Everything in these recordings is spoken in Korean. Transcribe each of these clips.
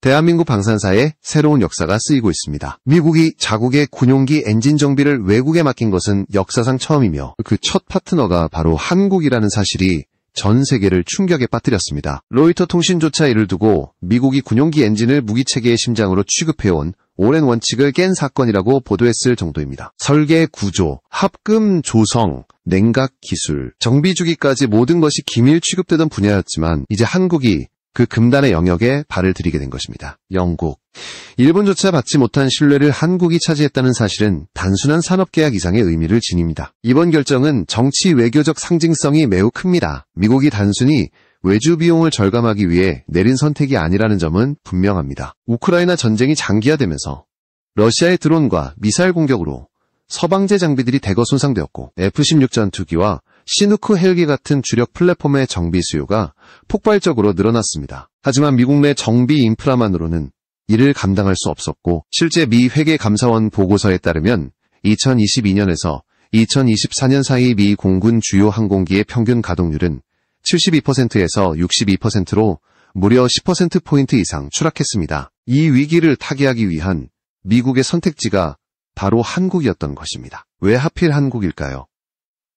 대한민국 방산사에 새로운 역사가 쓰이고 있습니다. 미국이 자국의 군용기 엔진 정비를 외국에 맡긴 것은 역사상 처음이며 그 첫 파트너가 바로 한국이라는 사실이 전 세계를 충격에 빠뜨렸습니다. 로이터 통신조차 이를 두고 미국이 군용기 엔진을 무기체계의 심장으로 취급해온 오랜 원칙을 깬 사건이라고 보도했을 정도입니다. 설계 구조, 합금 조성, 냉각 기술, 정비 주기까지 모든 것이 기밀 취급되던 분야였지만 이제 한국이 그 금단의 영역에 발을 들이게 된 것입니다. 영국, 일본조차 받지 못한 신뢰를 한국이 차지했다는 사실은 단순한 산업계약 이상의 의미를 지닙니다. 이번 결정은 정치 외교적 상징성이 매우 큽니다. 미국이 단순히 외주 비용을 절감하기 위해 내린 선택이 아니라는 점은 분명합니다. 우크라이나 전쟁이 장기화되면서 러시아의 드론과 미사일 공격으로 서방제 장비들이 대거 손상되었고 F-16 전투기와 시누크 헬기 같은 주력 플랫폼의 정비 수요가 폭발적으로 늘어났습니다. 하지만 미국 내 정비 인프라만으로는 이를 감당할 수 없었고 실제 미 회계감사원 보고서에 따르면 2022년에서 2024년 사이 미 공군 주요 항공기의 평균 가동률은 72%에서 62%로 무려 10%포인트 이상 추락했습니다. 이 위기를 타개하기 위한 미국의 선택지가 바로 한국이었던 것입니다. 왜 하필 한국일까요?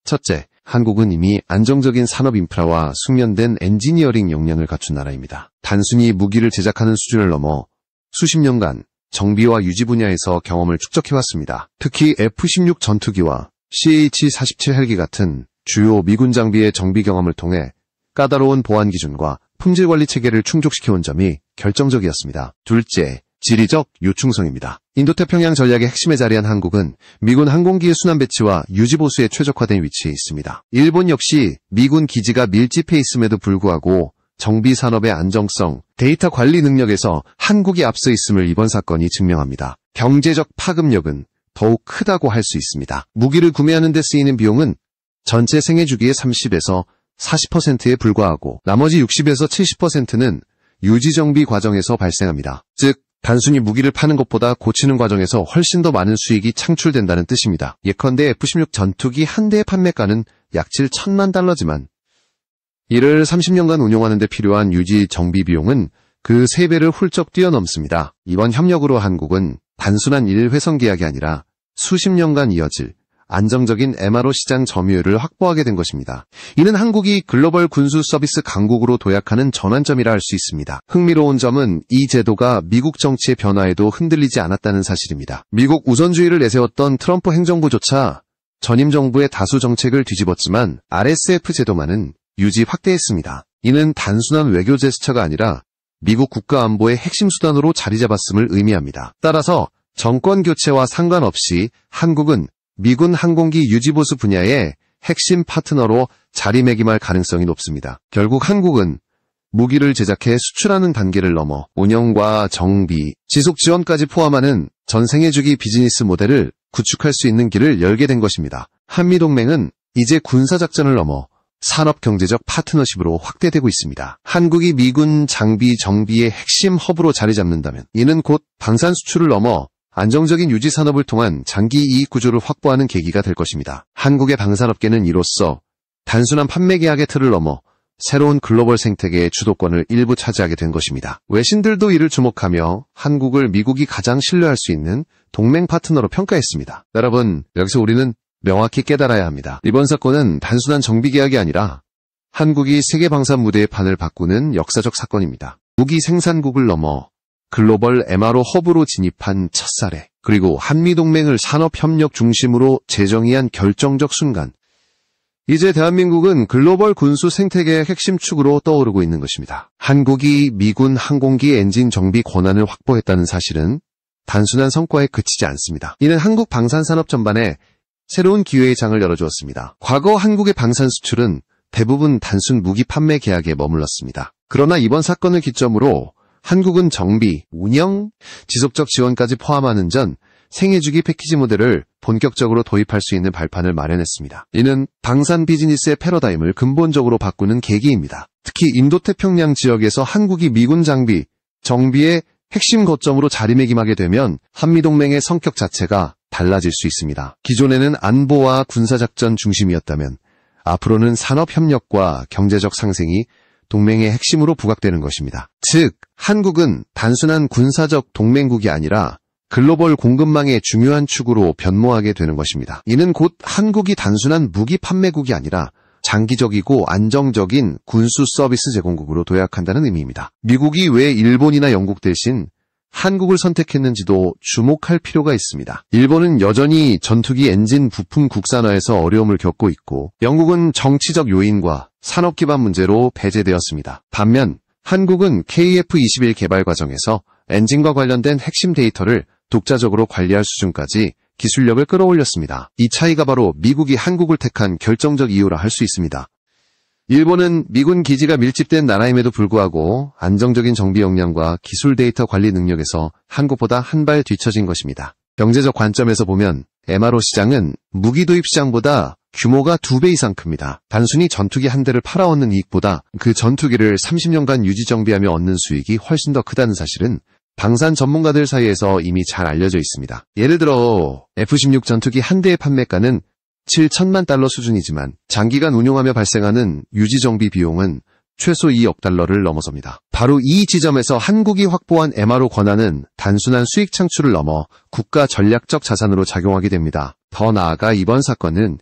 첫째, 한국은 이미 안정적인 산업 인프라와 숙련된 엔지니어링 역량을 갖춘 나라입니다. 단순히 무기를 제작하는 수준을 넘어 수십 년간 정비와 유지 분야에서 경험을 축적해왔습니다. 특히 F-16 전투기와 CH-47 헬기 같은 주요 미군 장비의 정비 경험을 통해 까다로운 보안 기준과 품질 관리 체계를 충족시켜온 점이 결정적이었습니다. 둘째, 지리적 요충성입니다. 인도태평양 전략의 핵심에 자리한 한국은 미군 항공기의 순환 배치와 유지 보수에 최적화된 위치에 있습니다. 일본 역시 미군 기지가 밀집해 있음에도 불구하고 정비 산업의 안정성, 데이터 관리 능력에서 한국이 앞서 있음을 이번 사건이 증명합니다. 경제적 파급력은 더욱 크다고 할 수 있습니다. 무기를 구매하는 데 쓰이는 비용은 전체 생애 주기의 30에서 40%에 불과하고 나머지 60에서 70%는 유지 정비 과정에서 발생합니다. 즉, 단순히 무기를 파는 것보다 고치는 과정에서 훨씬 더 많은 수익이 창출된다는 뜻입니다. 예컨대 F-16 전투기 한 대의 판매가는 약 7천만 달러지만 이를 30년간 운용하는 데 필요한 유지 정비 비용은 그 3배를 훌쩍 뛰어넘습니다. 이번 협력으로 한국은 단순한 일회성 계약이 아니라 수십 년간 이어질 안정적인 MRO 시장 점유율을 확보하게 된 것입니다. 이는 한국이 글로벌 군수 서비스 강국으로 도약하는 전환점이라 할 수 있습니다. 흥미로운 점은 이 제도가 미국 정치의 변화에도 흔들리지 않았다는 사실입니다. 미국 우선주의를 내세웠던 트럼프 행정부조차 전임 정부의 다수 정책을 뒤집었지만 RSF 제도만은 유지 확대했습니다. 이는 단순한 외교 제스처가 아니라 미국 국가안보의 핵심 수단으로 자리 잡았음을 의미합니다. 따라서 정권 교체와 상관없이 한국은 미군 항공기 유지보수 분야의 핵심 파트너로 자리매김할 가능성이 높습니다. 결국 한국은 무기를 제작해 수출하는 단계를 넘어 운영과 정비, 지속 지원까지 포함하는 전 생애주기 비즈니스 모델을 구축할 수 있는 길을 열게 된 것입니다. 한미동맹은 이제 군사작전을 넘어 산업경제적 파트너십으로 확대되고 있습니다. 한국이 미군 장비 정비의 핵심 허브로 자리 잡는다면 이는 곧 방산 수출을 넘어 안정적인 유지 산업을 통한 장기 이익 구조를 확보하는 계기가 될 것입니다. 한국의 방산업계는 이로써 단순한 판매 계약의 틀을 넘어 새로운 글로벌 생태계의 주도권을 일부 차지하게 된 것입니다. 외신들도 이를 주목하며 한국을 미국이 가장 신뢰할 수 있는 동맹 파트너로 평가했습니다. 여러분, 여기서 우리는 명확히 깨달아야 합니다. 이번 사건은 단순한 정비 계약이 아니라 한국이 세계 방산 무대의 판을 바꾸는 역사적 사건입니다. 무기 생산국을 넘어 글로벌 MRO 허브로 진입한 첫 사례, 그리고 한미동맹을 산업협력 중심으로 재정의한 결정적 순간, 이제 대한민국은 글로벌 군수 생태계의 핵심 축으로 떠오르고 있는 것입니다. 한국이 미군 항공기 엔진 정비 권한을 확보했다는 사실은 단순한 성과에 그치지 않습니다. 이는 한국 방산산업 전반에 새로운 기회의 장을 열어주었습니다. 과거 한국의 방산 수출은 대부분 단순 무기 판매 계약에 머물렀습니다. 그러나 이번 사건을 기점으로 한국은 정비, 운영, 지속적 지원까지 포함하는 전 생애주기 패키지 모델을 본격적으로 도입할 수 있는 발판을 마련했습니다. 이는 방산 비즈니스의 패러다임을 근본적으로 바꾸는 계기입니다. 특히 인도태평양 지역에서 한국이 미군 장비, 정비의 핵심 거점으로 자리매김하게 되면 한미동맹의 성격 자체가 달라질 수 있습니다. 기존에는 안보와 군사작전 중심이었다면 앞으로는 산업협력과 경제적 상생이 동맹의 핵심으로 부각되는 것입니다. 즉, 한국은 단순한 군사적 동맹국이 아니라 글로벌 공급망의 중요한 축으로 변모하게 되는 것입니다. 이는 곧 한국이 단순한 무기 판매국이 아니라 장기적이고 안정적인 군수 서비스 제공국으로 도약한다는 의미입니다. 미국이 왜 일본이나 영국 대신 한국을 선택했는지도 주목할 필요가 있습니다. 일본은 여전히 전투기 엔진 부품 국산화에서 어려움을 겪고 있고, 영국은 정치적 요인과 산업 기반 문제로 배제되었습니다. 반면 한국은 KF-21 개발 과정에서 엔진과 관련된 핵심 데이터를 독자적으로 관리할 수준까지 기술력을 끌어올렸습니다. 이 차이가 바로 미국이 한국을 택한 결정적 이유라 할 수 있습니다. 일본은 미군 기지가 밀집된 나라임에도 불구하고 안정적인 정비 역량과 기술 데이터 관리 능력에서 한국보다 한 발 뒤처진 것입니다. 경제적 관점에서 보면 MRO 시장은 무기 도입 시장보다 규모가 2배 이상 큽니다. 단순히 전투기 한 대를 팔아од는 이익보다 그 전투기를 30년간 유지 정비하며 얻는 수익이 훨씬 더 크다는 사실은 방산 전문가들 사이에서 이미 잘 알려져 있습니다. 예를 들어 F-16 전투기 한 대의 판매가는 7천만 달러 수준이지만 장기간 운용하며 발생하는 유지정비 비용은 최소 2억 달러를 넘어섭니다. 바로 이 지점에서 한국이 확보한 MRO 권한은 단순한 수익 창출을 넘어 국가 전략적 자산으로 작용하게 됩니다. 더 나아가 이번 사건은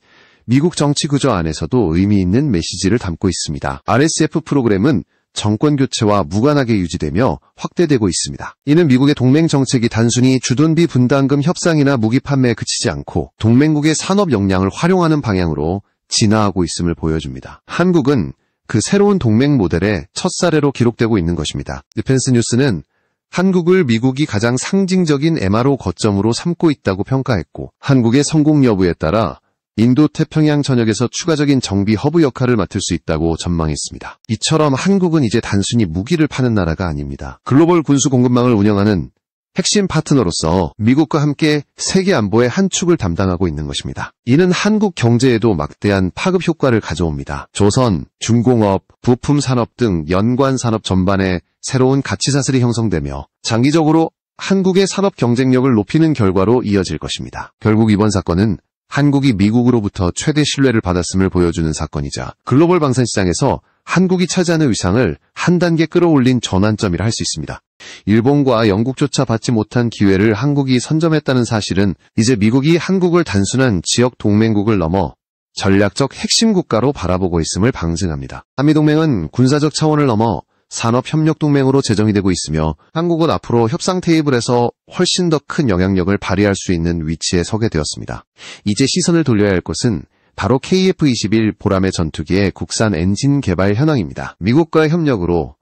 미국 정치 구조 안에서도 의미 있는 메시지를 담고 있습니다. RSF 프로그램은 정권 교체와 무관하게 유지되며 확대되고 있습니다. 이는 미국의 동맹 정책이 단순히 주둔비 분담금 협상이나 무기 판매에 그치지 않고 동맹국의 산업 역량을 활용하는 방향으로 진화하고 있음을 보여줍니다. 한국은 그 새로운 동맹 모델의 첫 사례로 기록되고 있는 것입니다. 디펜스 뉴스는 한국을 미국이 가장 상징적인 MRO 거점으로 삼고 있다고 평가했고, 한국의 성공 여부에 따라 인도 태평양 전역에서 추가적인 정비 허브 역할을 맡을 수 있다고 전망했습니다. 이처럼 한국은 이제 단순히 무기를 파는 나라가 아닙니다. 글로벌 군수 공급망을 운영하는 핵심 파트너로서 미국과 함께 세계 안보의 한 축을 담당하고 있는 것입니다. 이는 한국 경제에도 막대한 파급 효과를 가져옵니다. 조선, 중공업, 부품 산업 등 연관 산업 전반에 새로운 가치사슬이 형성되며 장기적으로 한국의 산업 경쟁력을 높이는 결과로 이어질 것입니다. 결국 이번 사건은 한국이 미국으로부터 최대 신뢰를 받았음을 보여주는 사건이자 글로벌 방산시장에서 한국이 차지하는 위상을 한 단계 끌어올린 전환점이라 할 수 있습니다. 일본과 영국조차 받지 못한 기회를 한국이 선점했다는 사실은 이제 미국이 한국을 단순한 지역 동맹국을 넘어 전략적 핵심 국가로 바라보고 있음을 방증합니다. 한미동맹은 군사적 차원을 넘어 산업협력동맹으로 제정이 되고 있으며 한국은 앞으로 협상 테이블에서 훨씬 더 큰 영향력을 발휘할 수 있는 위치에 서게 되었습니다. 이제 시선을 돌려야 할 것은 바로 KF-21 보람의 전투기의 국산 엔진 개발 현황입니다. 미국과의 협력으로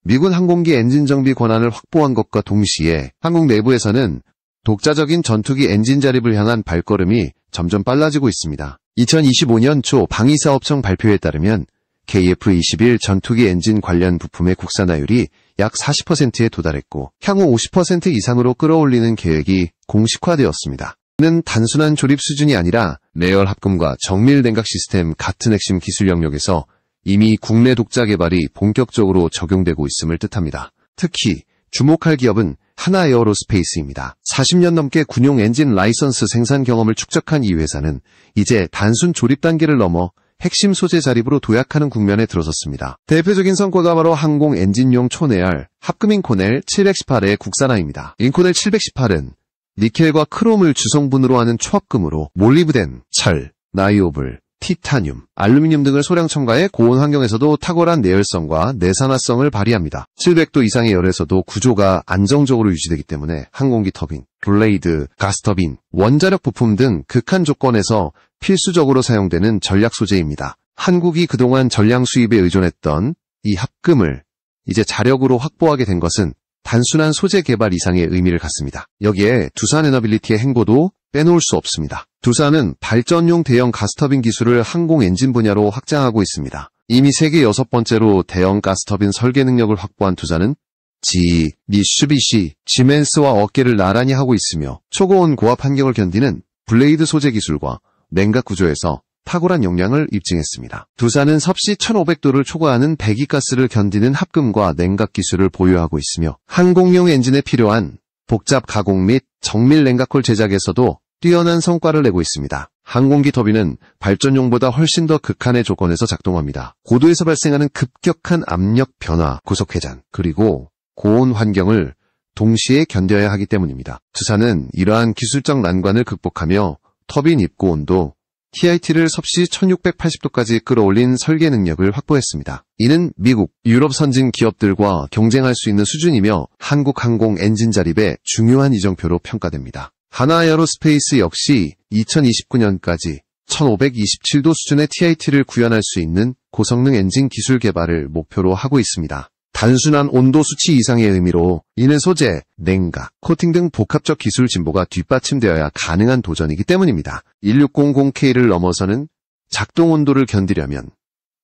미군 항공기 엔진 정비 권한을 확보한 것과 동시에 한국 내부에서는 독자적인 전투기 엔진 자립을 향한 발걸음이 점점 빨라지고 있습니다. 2025년 초 방위사업청 발표에 따르면 KF-21 전투기 엔진 관련 부품의 국산화율이 약 40%에 도달했고 향후 50% 이상으로 끌어올리는 계획이 공식화되었습니다. 이는 단순한 조립 수준이 아니라 내열 합금과 정밀 냉각 시스템 같은 핵심 기술 영역에서 이미 국내 독자 개발이 본격적으로 적용되고 있음을 뜻합니다. 특히 주목할 기업은 하나에어로스페이스입니다. 40년 넘게 군용 엔진 라이선스 생산 경험을 축적한 이 회사는 이제 단순 조립 단계를 넘어 핵심 소재 자립으로 도약하는 국면에 들어섰습니다. 대표적인 성과가 바로 항공 엔진용 초내열 합금 인코넬 718의 국산화입니다. 인코넬 718은 니켈과 크롬을 주성분으로 하는 초합금으로 몰리브덴, 철, 나이오블, 티타늄, 알루미늄 등을 소량 첨가해 고온 환경에서도 탁월한 내열성과 내산화성을 발휘합니다. 700도 이상의 열에서도 구조가 안정적으로 유지되기 때문에 항공기 터빈, 블레이드, 가스터빈, 원자력 부품 등 극한 조건에서 필수적으로 사용되는 전략 소재입니다. 한국이 그동안 전량 수입에 의존했던 이 합금을 이제 자력으로 확보하게 된 것은 단순한 소재 개발 이상의 의미를 갖습니다. 여기에 두산 에너빌리티의 행보도 빼놓을 수 없습니다. 두산은 발전용 대형 가스터빈 기술을 항공 엔진 분야로 확장하고 있습니다. 이미 세계 6번째로 대형 가스터빈 설계 능력을 확보한 두산은 GE, 미쓰비시, 지멘스와 어깨를 나란히 하고 있으며 초고온 고압 환경을 견디는 블레이드 소재 기술과 냉각 구조에서 탁월한 역량을 입증했습니다. 두산은 섭씨 1500도를 초과하는 배기가스를 견디는 합금과 냉각 기술을 보유하고 있으며 항공용 엔진에 필요한 복잡 가공 및 정밀 냉각홀 제작에서도 뛰어난 성과를 내고 있습니다. 항공기 터빈은 발전용보다 훨씬 더 극한의 조건에서 작동합니다. 고도에서 발생하는 급격한 압력 변화, 고속회전, 그리고 고온 환경을 동시에 견뎌야 하기 때문입니다. 두산은 이러한 기술적 난관을 극복하며 터빈 입고 온도 TIT를 섭씨 1680도까지 끌어올린 설계 능력을 확보했습니다. 이는 미국, 유럽 선진 기업들과 경쟁할 수 있는 수준이며 한국 항공 엔진 자립의 중요한 이정표로 평가됩니다. 하나에어로스페이스 역시 2029년까지 1527도 수준의 TIT를 구현할 수 있는 고성능 엔진 기술 개발을 목표로 하고 있습니다. 단순한 온도 수치 이상의 의미로 이는 소재, 냉각, 코팅 등 복합적 기술 진보가 뒷받침되어야 가능한 도전이기 때문입니다. 1600K를 넘어서는 작동 온도를 견디려면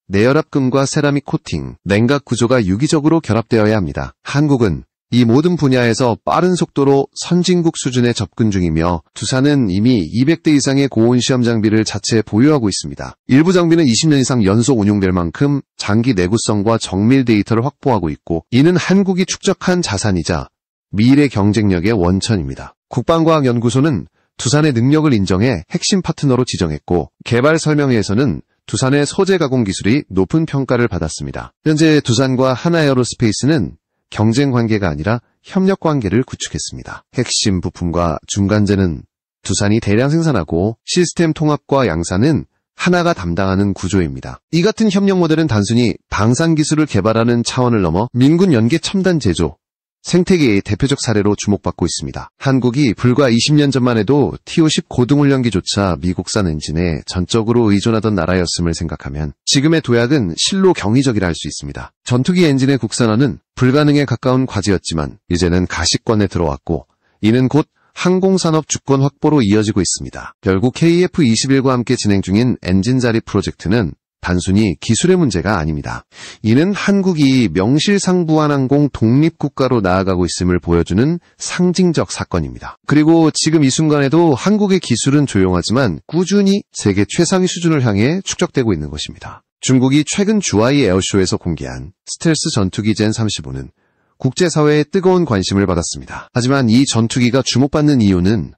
내열압금과 세라믹 코팅, 냉각 구조가 유기적으로 결합되어야 합니다. 한국은 이 모든 분야에서 빠른 속도로 선진국 수준에 접근 중이며 두산은 이미 200대 이상의 고온 시험 장비를 자체 보유하고 있습니다. 일부 장비는 20년 이상 연속 운용될 만큼 장기 내구성과 정밀 데이터를 확보하고 있고 이는 한국이 축적한 자산이자 미래 경쟁력의 원천입니다. 국방과학연구소는 두산의 능력을 인정해 핵심 파트너로 지정했고 개발 설명회에서는 두산의 소재 가공 기술이 높은 평가를 받았습니다. 현재 두산과 하나에어로스페이스는 경쟁 관계가 아니라 협력 관계를 구축했습니다. 핵심 부품과 중간재는 두산이 대량 생산하고 시스템 통합과 양산은 하나가 담당하는 구조입니다. 이 같은 협력 모델은 단순히 방산 기술을 개발하는 차원을 넘어 민군 연계 첨단 제조, 생태계의 대표적 사례로 주목받고 있습니다. 한국이 불과 20년 전만 해도 T-50 고등훈련기조차 미국산 엔진에 전적으로 의존하던 나라였음을 생각하면 지금의 도약은 실로 경이적이라 할 수 있습니다. 전투기 엔진의 국산화는 불가능에 가까운 과제였지만 이제는 가시권에 들어왔고 이는 곧 항공산업 주권 확보로 이어지고 있습니다. 결국 KF-21과 함께 진행 중인 엔진 자립 프로젝트는 단순히 기술의 문제가 아닙니다. 이는 한국이 명실상부한 항공 독립국가로 나아가고 있음을 보여주는 상징적 사건입니다. 그리고 지금 이 순간에도 한국의 기술은 조용하지만 꾸준히 세계 최상위 수준을 향해 축적되고 있는 것입니다. 중국이 최근 주하이 에어쇼에서 공개한 스텔스 전투기 젠 35는 국제사회의 뜨거운 관심을 받았습니다. 하지만 이 전투기가 주목받는 이유는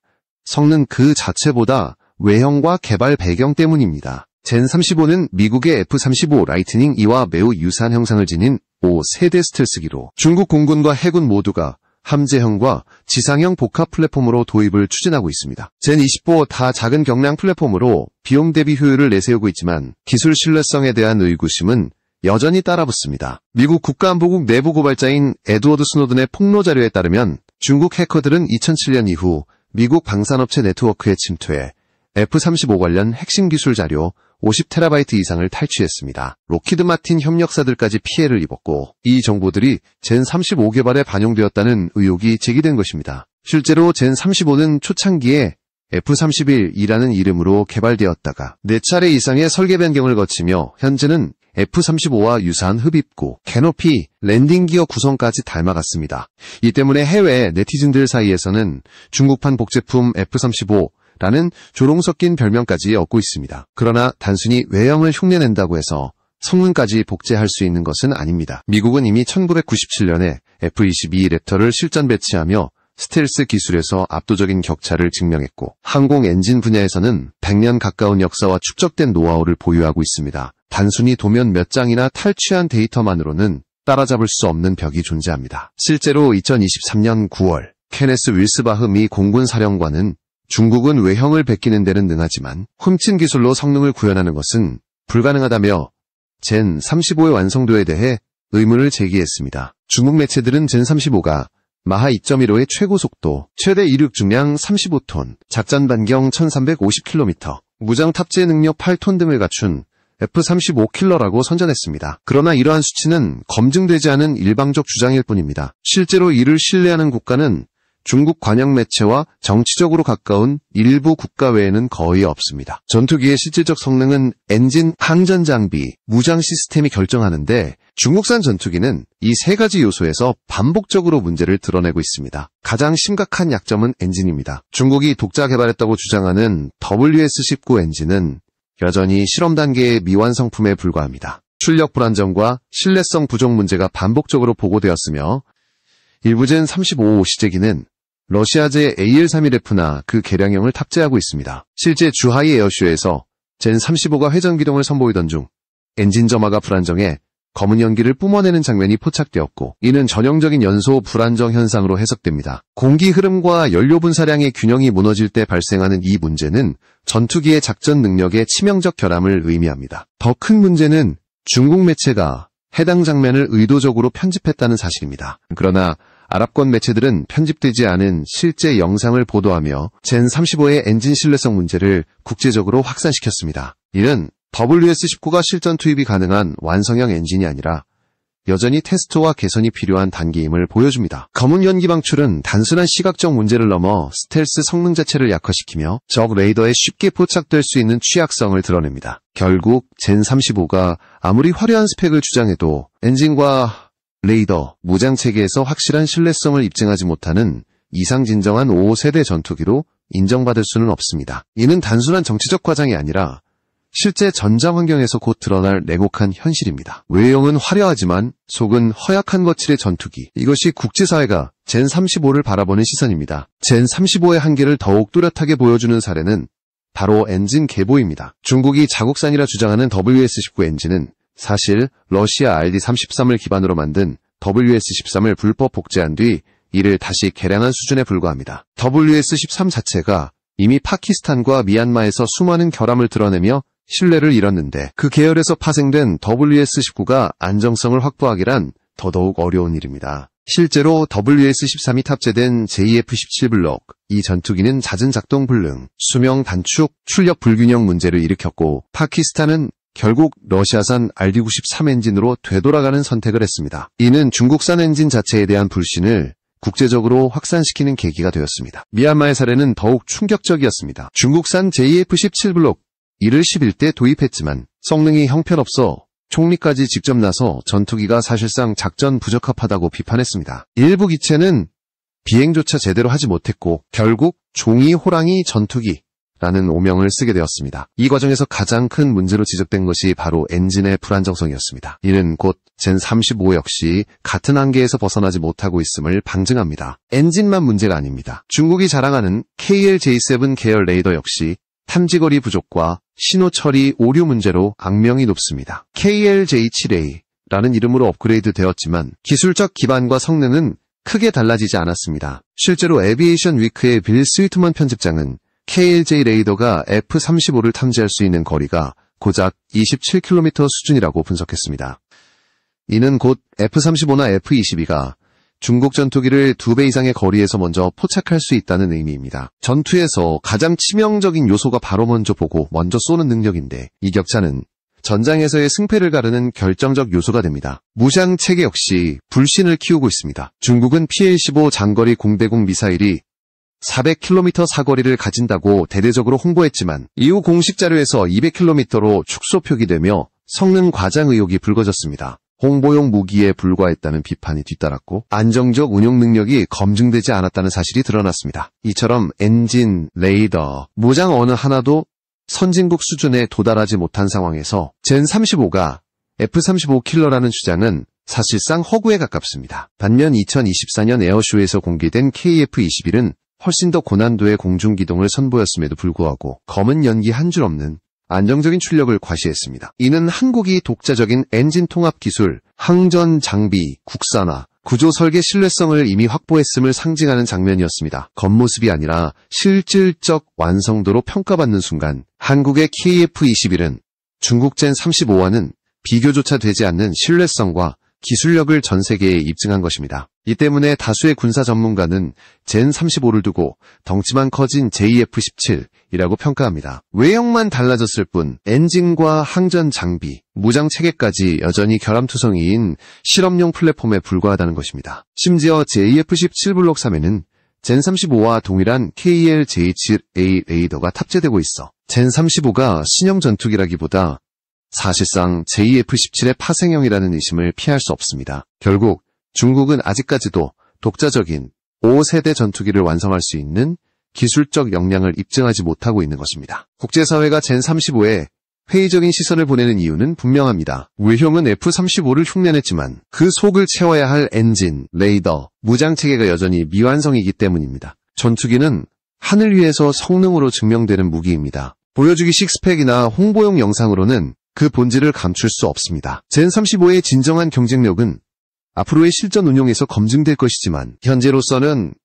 성능 그 자체보다 외형과 개발 배경 때문입니다. 젠 35는 미국의 F-35 라이트닝 E와 매우 유사한 형상을 지닌 5세대 스텔스기로 중국 공군과 해군 모두가 함재형과 지상형 복합 플랫폼으로 도입을 추진하고 있습니다. 젠 20보 다 작은 경량 플랫폼으로 비용 대비 효율을 내세우고 있지만 기술 신뢰성에 대한 의구심은 여전히 따라붙습니다. 미국 국가안보국 내부 고발자인 에드워드 스노든의 폭로 자료에 따르면 중국 해커들은 2007년 이후 미국 방산업체 네트워크에 침투해 F-35 관련 핵심 기술 자료 50TB 이상을 탈취했습니다. 로키드 마틴 협력사들까지 피해를 입었고 이 정보들이 젠 35 개발에 반영되었다는 의혹이 제기된 것입니다. 실제로 젠 35는 초창기에 F-31이라는 이름으로 개발되었다가 4차례 이상의 설계 변경을 거치며 현재는 F-35와 유사한 흡입구, 캐노피, 랜딩 기어 구성까지 닮아갔습니다. 이 때문에 해외 네티즌들 사이에서는 중국판 복제품 F-35 라는 조롱 섞인 별명까지 얻고 있습니다. 그러나 단순히 외형을 흉내낸다고 해서 성능까지 복제할 수 있는 것은 아닙니다. 미국은 이미 1997년에 F-22 랩터를 실전 배치하며 스텔스 기술에서 압도적인 격차를 증명했고 항공 엔진 분야에서는 100년 가까운 역사와 축적된 노하우를 보유하고 있습니다. 단순히 도면 몇 장이나 탈취한 데이터만으로는 따라잡을 수 없는 벽이 존재합니다. 실제로 2023년 9월 케네스 윌스바흐 미 공군 사령관은 중국은 외형을 베끼는 데는 능하지만 훔친 기술로 성능을 구현하는 것은 불가능하다며 젠 35의 완성도에 대해 의문을 제기했습니다. 중국 매체들은 젠 35가 마하 2.15의 최고 속도, 최대 이륙 중량 35톤, 작전 반경 1350km, 무장 탑재 능력 8톤 등을 갖춘 F-35 킬러라고 선전했습니다. 그러나 이러한 수치는 검증되지 않은 일방적 주장일 뿐입니다. 실제로 이를 신뢰하는 국가는 중국 관영 매체와 정치적으로 가까운 일부 국가 외에는 거의 없습니다. 전투기의 실질적 성능은 엔진, 항전 장비, 무장 시스템이 결정하는데 중국산 전투기는 이 세 가지 요소에서 반복적으로 문제를 드러내고 있습니다. 가장 심각한 약점은 엔진입니다. 중국이 독자 개발했다고 주장하는 WS-19 엔진은 여전히 실험 단계의 미완성품에 불과합니다. 출력 불안정과 신뢰성 부족 문제가 반복적으로 보고되었으며 일부 젠 35 시제기는 러시아제 AL-31F나 그 개량형을 탑재하고 있습니다. 실제 주하이 에어쇼에서 젠35가 회전기동을 선보이던 중 엔진 점화가 불안정해 검은 연기를 뿜어내는 장면이 포착되었고, 이는 전형적인 연소 불안정 현상으로 해석됩니다. 공기 흐름과 연료 분사량의 균형이 무너질 때 발생하는 이 문제는 전투기의 작전 능력의 치명적 결함을 의미합니다. 더 큰 문제는 중국 매체가 해당 장면을 의도적으로 편집했다는 사실입니다. 그러나 아랍권 매체들은 편집되지 않은 실제 영상을 보도하며 젠35의 엔진 신뢰성 문제를 국제적으로 확산시켰습니다. 이는 WS-19가 실전 투입이 가능한 완성형 엔진이 아니라 여전히 테스트와 개선이 필요한 단계임을 보여줍니다. 검은 연기 방출은 단순한 시각적 문제를 넘어 스텔스 성능 자체를 약화시키며 적 레이더에 쉽게 포착될 수 있는 취약성을 드러냅니다. 결국 젠35가 아무리 화려한 스펙을 주장해도 엔진과 레이더, 무장체계에서 확실한 신뢰성을 입증하지 못하는 이상진정한 5세대 전투기로 인정받을 수는 없습니다. 이는 단순한 정치적 과장이 아니라 실제 전장 환경에서 곧 드러날 냉혹한 현실입니다. 외형은 화려하지만 속은 허약한 거칠의 전투기. 이것이 국제사회가 젠35를 바라보는 시선입니다. 젠35의 한계를 더욱 뚜렷하게 보여주는 사례는 바로 엔진 계보입니다. 중국이 자국산이라 주장하는 WS-19 엔진은 사실 러시아 RD-33을 기반으로 만든 WS-13을 불법 복제한 뒤 이를 다시 개량한 수준에 불과합니다. WS-13 자체가 이미 파키스탄과 미얀마에서 수많은 결함을 드러내며 신뢰를 잃었는데 그 계열에서 파생된 WS-19가 안정성을 확보하기란 더더욱 어려운 일입니다. 실제로 WS-13이 탑재된 JF-17 블록, 이 전투기는 잦은 작동 불능, 수명 단축, 출력 불균형 문제를 일으켰고 파키스탄은 결국 러시아산 RD-93 엔진으로 되돌아가는 선택을 했습니다. 이는 중국산 엔진 자체에 대한 불신을 국제적으로 확산시키는 계기가 되었습니다. 미얀마의 사례는 더욱 충격적이었습니다. 중국산 JF-17 블록, 이를 11대 도입했지만 성능이 형편없어 총리까지 직접 나서 전투기가 사실상 작전 부적합하다고 비판했습니다. 일부 기체는 비행조차 제대로 하지 못했고 결국 종이 호랑이 전투기라는 오명을 쓰게 되었습니다. 이 과정에서 가장 큰 문제로 지적된 것이 바로 엔진의 불안정성이었습니다. 이는 곧 젠35 역시 같은 한계에서 벗어나지 못하고 있음을 방증합니다. 엔진만 문제가 아닙니다. 중국이 자랑하는 KL-J7 계열 레이더 역시 탐지거리 부족과 신호 처리 오류 문제로 악명이 높습니다. KL-J7A라는 이름으로 업그레이드 되었지만 기술적 기반과 성능은 크게 달라지지 않았습니다. 실제로 에비에이션 위크의 빌 스위트먼 편집장은 KL-J 레이더가 F-35를 탐지할 수 있는 거리가 고작 27km 수준이라고 분석했습니다. 이는 곧 F-35나 F-22가 중국 전투기를 2배 이상의 거리에서 먼저 포착할 수 있다는 의미입니다. 전투에서 가장 치명적인 요소가 바로 먼저 보고 먼저 쏘는 능력인데 이 격차는 전장에서의 승패를 가르는 결정적 요소가 됩니다. 무장 체계 역시 불신을 키우고 있습니다. 중국은 PL-15 장거리 공대공 미사일이 400km 사거리를 가진다고 대대적으로 홍보했지만 이후 공식 자료에서 200km로 축소 표기되며 성능 과장 의혹이 불거졌습니다. 홍보용 무기에 불과했다는 비판이 뒤따랐고 안정적 운용 능력이 검증되지 않았다는 사실이 드러났습니다. 이처럼 엔진, 레이더, 무장 어느 하나도 선진국 수준에 도달하지 못한 상황에서 젠35가 F-35 킬러라는 주장은 사실상 허구에 가깝습니다. 반면 2024년 에어쇼에서 공개된 KF-21은 훨씬 더 고난도의 공중기동을 선보였음에도 불구하고 검은 연기 한 줄 없는 안정적인 출력을 과시했습니다. 이는 한국이 독자적인 엔진 통합 기술, 항전 장비, 국산화, 구조 설계 신뢰성을 이미 확보했음을 상징하는 장면이었습니다. 겉모습이 아니라 실질적 완성도로 평가받는 순간 한국의 KF-21은 중국 젠35와는 비교조차 되지 않는 신뢰성과 기술력을 전 세계에 입증한 것입니다. 이 때문에 다수의 군사 전문가는 젠35를 두고 덩치만 커진 JF-17이라고 평가합니다. 외형만 달라졌을 뿐 엔진과 항전 장비, 무장 체계까지 여전히 결함투성이인 실험용 플랫폼에 불과하다는 것입니다. 심지어 JF-17 블록 3에는 젠35와 동일한 KL-J7A 레이더가 탑재되고 있어 젠35가 신형 전투기라기보다 사실상 JF-17의 파생형이라는 의심을 피할 수 없습니다. 결국 중국은 아직까지도 독자적인 5세대 전투기를 완성할 수 있는 기술적 역량을 입증하지 못하고 있는 것입니다. 국제사회가 젠35에 회의적인 시선을 보내는 이유는 분명합니다. 외형은 F-35를 흉내냈지만 그 속을 채워야 할 엔진, 레이더, 무장체계가 여전히 미완성이기 때문입니다. 전투기는 하늘 위에서 성능으로 증명되는 무기입니다. 보여주기 식스팩이나 홍보용 영상으로는 그 본질을 감출 수 없습니다. 젠35의 진정한 경쟁력은 앞으로의 실전 운용에서 검증될 것이지만 현재로서는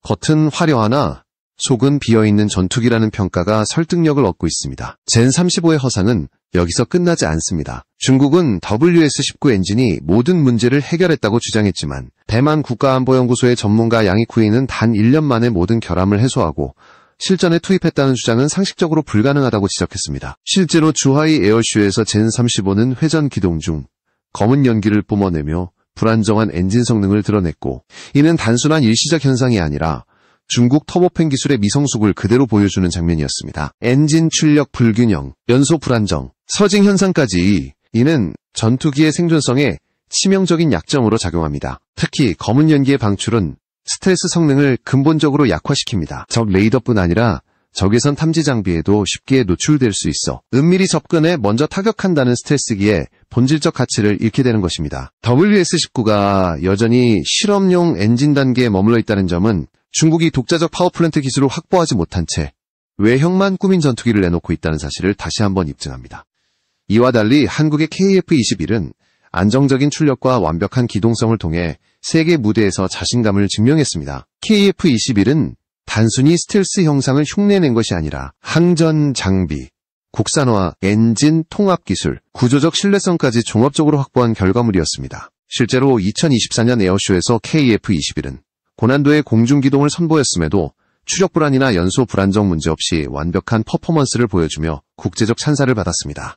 겉은 화려하나 속은 비어있는 전투기라는 평가가 설득력을 얻고 있습니다. 젠35의 허상은 여기서 끝나지 않습니다. 중국은 WS-19 엔진이 모든 문제를 해결했다고 주장했지만 대만 국가안보연구소의 전문가 양이쿠이는 단 1년 만에 모든 결함을 해소하고 실전에 투입했다는 주장은 상식적으로 불가능하다고 지적했습니다. 실제로 주하이 에어쇼에서 젠35는 회전 기동 중 검은 연기를 뿜어내며 불안정한 엔진 성능을 드러냈고, 이는 단순한 일시적 현상이 아니라 중국 터보팬 기술의 미성숙을 그대로 보여주는 장면이었습니다. 엔진 출력 불균형, 연소 불안정, 서징 현상까지 이는 전투기의 생존성에 치명적인 약점으로 작용합니다. 특히 검은 연기의 방출은 스텔스 성능을 근본적으로 약화시킵니다. 적 레이더뿐 아니라 적외선 탐지 장비에도 쉽게 노출될 수 있어 은밀히 접근해 먼저 타격한다는 스텔스기의 본질적 가치를 잃게 되는 것입니다. WS-19가 여전히 실험용 엔진 단계에 머물러 있다는 점은 중국이 독자적 파워플랜트 기술을 확보하지 못한 채 외형만 꾸민 전투기를 내놓고 있다는 사실을 다시 한번 입증합니다. 이와 달리 한국의 KF-21은 안정적인 출력과 완벽한 기동성을 통해 세계 무대에서 자신감을 증명했습니다. KF-21은 단순히 스텔스 형상을 흉내낸 것이 아니라 항전 장비, 국산화, 엔진 통합 기술, 구조적 신뢰성까지 종합적으로 확보한 결과물이었습니다. 실제로 2024년 에어쇼에서 KF-21은 고난도의 공중기동을 선보였음에도 추력 불안이나 연소 불안정 문제 없이 완벽한 퍼포먼스를 보여주며 국제적 찬사를 받았습니다.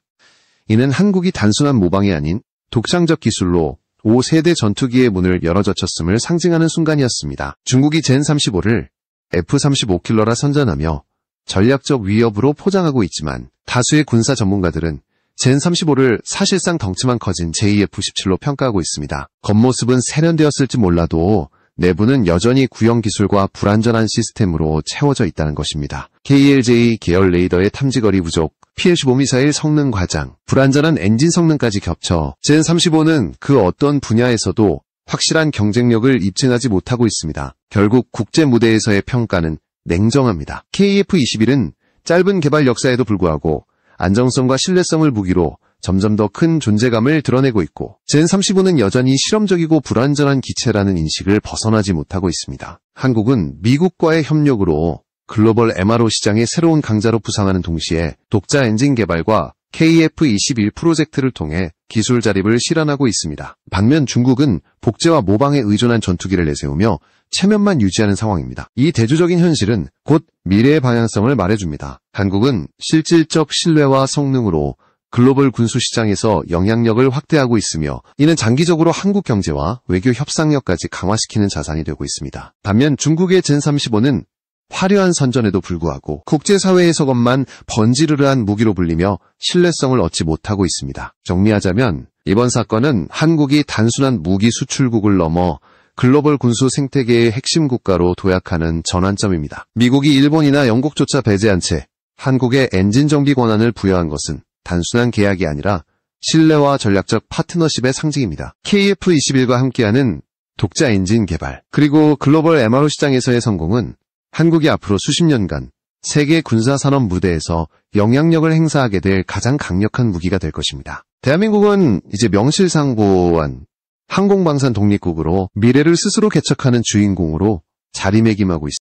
이는 한국이 단순한 모방이 아닌 독창적 기술로 5세대 전투기의 문을 열어젖혔음을 상징하는 순간이었습니다. 중국이 젠35를 F-35킬러라 선전하며 전략적 위협으로 포장하고 있지만 다수의 군사 전문가들은 젠35를 사실상 덩치만 커진 JF-17로 평가하고 있습니다. 겉모습은 세련되었을지 몰라도 내부는 여전히 구형 기술과 불안전한 시스템으로 채워져 있다는 것입니다. KLJ 계열 레이더의 탐지거리 부족, PL-15 미사일 성능 과장, 불안전한 엔진 성능까지 겹쳐 젠35는 그 어떤 분야에서도 확실한 경쟁력을 입증하지 못하고 있습니다. 결국 국제 무대에서의 평가는 냉정합니다. KF-21은 짧은 개발 역사에도 불구하고 안정성과 신뢰성을 무기로 점점 더 큰 존재감을 드러내고 있고, 젠35는 여전히 실험적이고 불완전한 기체라는 인식을 벗어나지 못하고 있습니다. 한국은 미국과의 협력으로 글로벌 MRO 시장의 새로운 강자로 부상하는 동시에 독자 엔진 개발과 KF-21 프로젝트를 통해 기술 자립을 실현하고 있습니다. 반면 중국은 복제와 모방에 의존한 전투기를 내세우며 체면만 유지하는 상황입니다. 이 대조적인 현실은 곧 미래의 방향성을 말해줍니다. 한국은 실질적 신뢰와 성능으로 글로벌 군수 시장에서 영향력을 확대하고 있으며, 이는 장기적으로 한국 경제와 외교 협상력까지 강화시키는 자산이 되고 있습니다. 반면 중국의 젠35는 화려한 선전에도 불구하고 국제사회에서것만 번지르르한 무기로 불리며 신뢰성을 얻지 못하고 있습니다. 정리하자면 이번 사건은 한국이 단순한 무기 수출국을 넘어 글로벌 군수 생태계의 핵심 국가로 도약하는 전환점입니다. 미국이 일본이나 영국조차 배제한 채 한국의 엔진 정비 권한을 부여한 것은 단순한 계약이 아니라 신뢰와 전략적 파트너십의 상징입니다. KF-21과 함께하는 독자 엔진 개발, 그리고 글로벌 MRO 시장에서의 성공은 한국이 앞으로 수십 년간 세계 군사산업 무대에서 영향력을 행사하게 될 가장 강력한 무기가 될 것입니다. 대한민국은 이제 명실상부한 항공방산 독립국으로 미래를 스스로 개척하는 주인공으로 자리매김하고 있습니다.